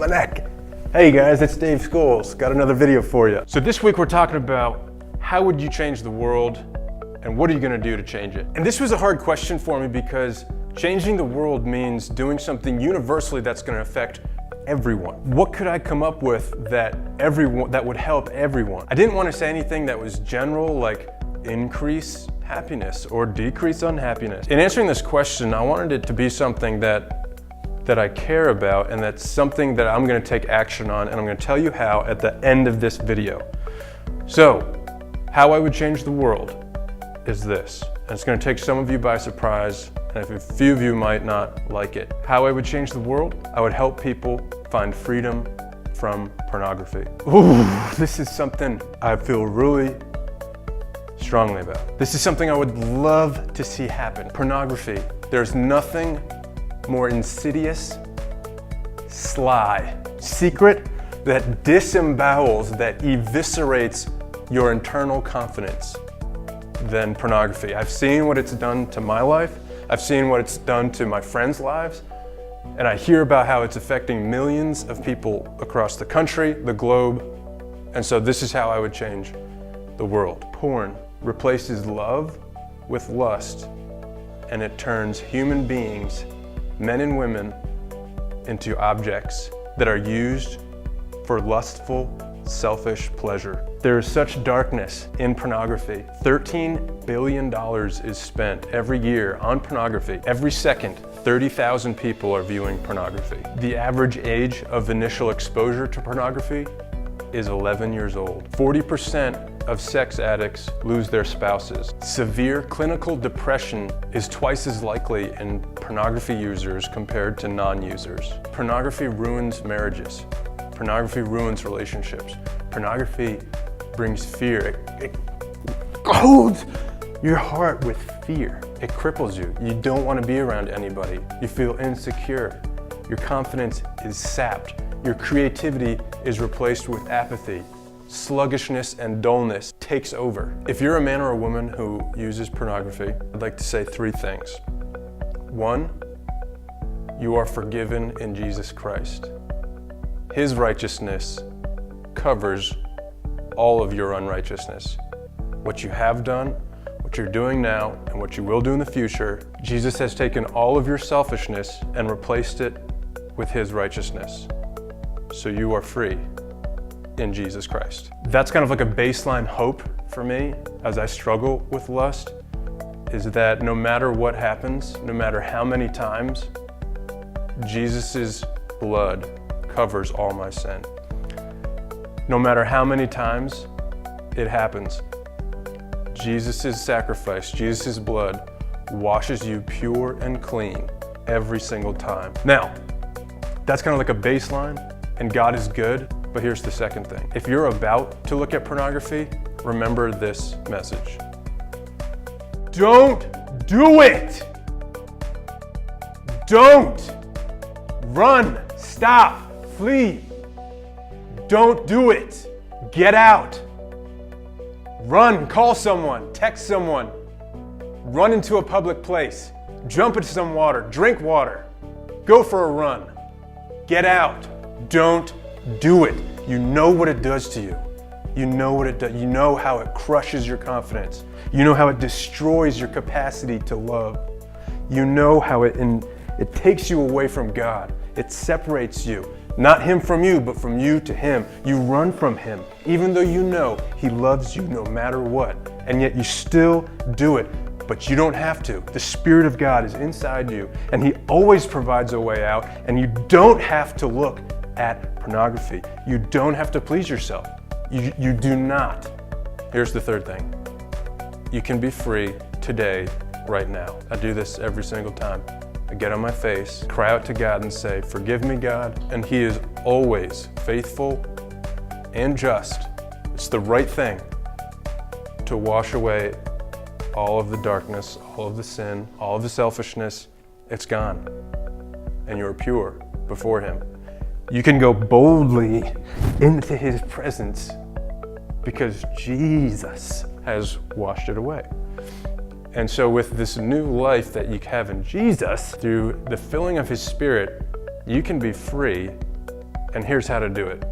my neck. Hey guys, it's Dave Scholes. Got another video for you. So this week we're talking about how would you change the world and what are you gonna do to change it? And this was a hard question for me because changing the world means doing something universally that's gonna affect everyone. What could I come up with that would help everyone? I didn't want to say anything that was general, like increase happiness or decrease unhappiness. In answering this question, I wanted it to be something that I care about, and that's something that I'm going to take action on, and I'm going to tell you how at the end of this video. So, how I would change the world is this, and it's going to take some of you by surprise, and a few of you might not like it. How I would change the world? I would help people find freedom from pornography. Ooh, this is something I feel really strongly about. This is something I would love to see happen. Pornography. There's nothing more insidious, sly, secret, that disembowels, that eviscerates your internal confidence than pornography. I've seen what it's done to my life. I've seen what it's done to my friends' lives, and I hear about how it's affecting millions of people across the country, the globe, and so this is how I would change the world. Porn replaces love with lust, and it turns human beings, men and women, into objects that are used for lustful, selfish pleasure. There is such darkness in pornography. $13 billion is spent every year on pornography. Every second, 30,000 people are viewing pornography. The average age of initial exposure to pornography is 11 years old. 40% of sex addicts lose their spouses. Severe clinical depression is twice as likely in pornography users compared to non-users. Pornography ruins marriages. Pornography ruins relationships. Pornography brings fear. It holds your heart with fear. It cripples you. You don't want to be around anybody. You feel insecure. Your confidence is sapped. Your creativity is replaced with apathy. Sluggishness and dullness takes over. If you're a man or a woman who uses pornography, I'd like to say three things. One, you are forgiven in Jesus Christ. His righteousness covers all of your unrighteousness. What you have done, what you're doing now, and what you will do in the future, Jesus has taken all of your selfishness and replaced it with His righteousness. So you are free in Jesus Christ. That's kind of like a baseline hope for me as I struggle with lust, is that no matter what happens, no matter how many times, Jesus' blood covers all my sin. No matter how many times it happens, Jesus' sacrifice, Jesus' blood washes you pure and clean every single time. Now, that's kind of like a baseline, and God is good, but here's the second thing. If you're about to look at pornography, remember this message. Don't do it! Don't! Run, stop, flee. Don't do it. Get out. Run, call someone, text someone. Run into a public place. Jump into some water, drink water. Go for a run. Get out. Don't do it. You know what it does to you. You know what it does. You know how it crushes your confidence. You know how it destroys your capacity to love. You know how it takes you away from God. It separates you. Not Him from you, but from you to Him. You run from Him, even though you know He loves you no matter what. And yet you still do it, but you don't have to. The Spirit of God is inside you, and He always provides a way out, and you don't have to look at pornography. You don't have to please yourself. You do not. Here's the third thing. You can be free today, right now. I do this every single time. I get on my face, cry out to God and say, forgive me, God. And He is always faithful and just. It's the right thing to wash away all of the darkness, all of the sin, all of the selfishness. It's gone. And you're pure before Him. You can go boldly into His presence because Jesus has washed it away. And so with this new life that you have in Jesus, through the filling of His Spirit, you can be free and here's how to do it.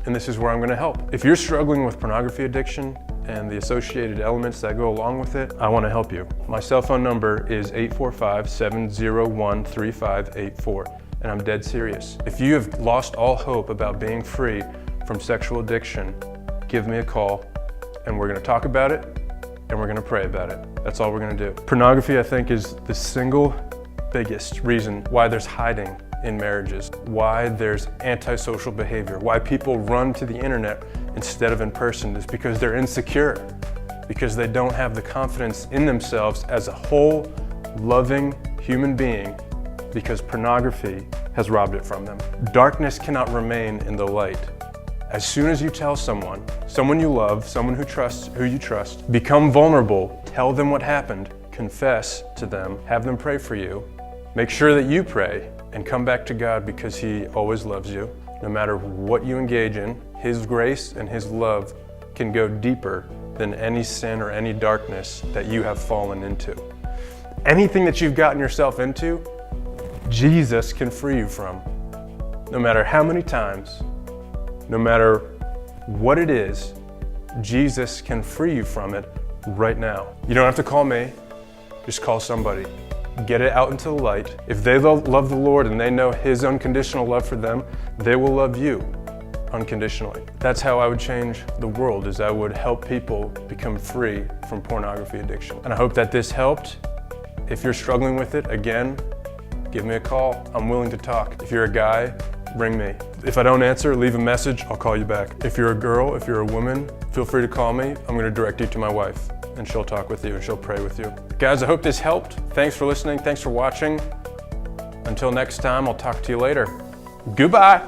And this is where I'm gonna help. If you're struggling with pornography addiction and the associated elements that go along with it, I wanna help you. My cell phone number is 845-701-3584, and I'm dead serious. If you have lost all hope about being free from sexual addiction, give me a call, and we're gonna talk about it, and we're gonna pray about it. That's all we're gonna do. Pornography, I think, is the single biggest reason why there's hiding in marriages, why there's antisocial behavior, why people run to the internet instead of in person is because they're insecure, because they don't have the confidence in themselves as a whole, loving human being, because pornography has robbed it from them. Darkness cannot remain in the light. As soon as you tell someone you love, someone who you trust, become vulnerable, tell them what happened, confess to them, have them pray for you, make sure that you pray, and come back to God because He always loves you. No matter what you engage in, His grace and His love can go deeper than any sin or any darkness that you have fallen into. Anything that you've gotten yourself into, Jesus can free you from. No matter how many times, no matter what it is, Jesus can free you from it right now. You don't have to call me, just call somebody. Get it out into the light. If they love the Lord and they know His unconditional love for them, they will love you unconditionally. That's how I would change the world, is I would help people become free from pornography addiction. And I hope that this helped. If you're struggling with it, again, give me a call. I'm willing to talk. If you're a guy, ring me. If I don't answer, leave a message, I'll call you back. If you're a girl, if you're a woman, feel free to call me. I'm gonna direct you to my wife, and she'll talk with you and she'll pray with you. Guys, I hope this helped. Thanks for listening, thanks for watching. Until next time, I'll talk to you later. Goodbye.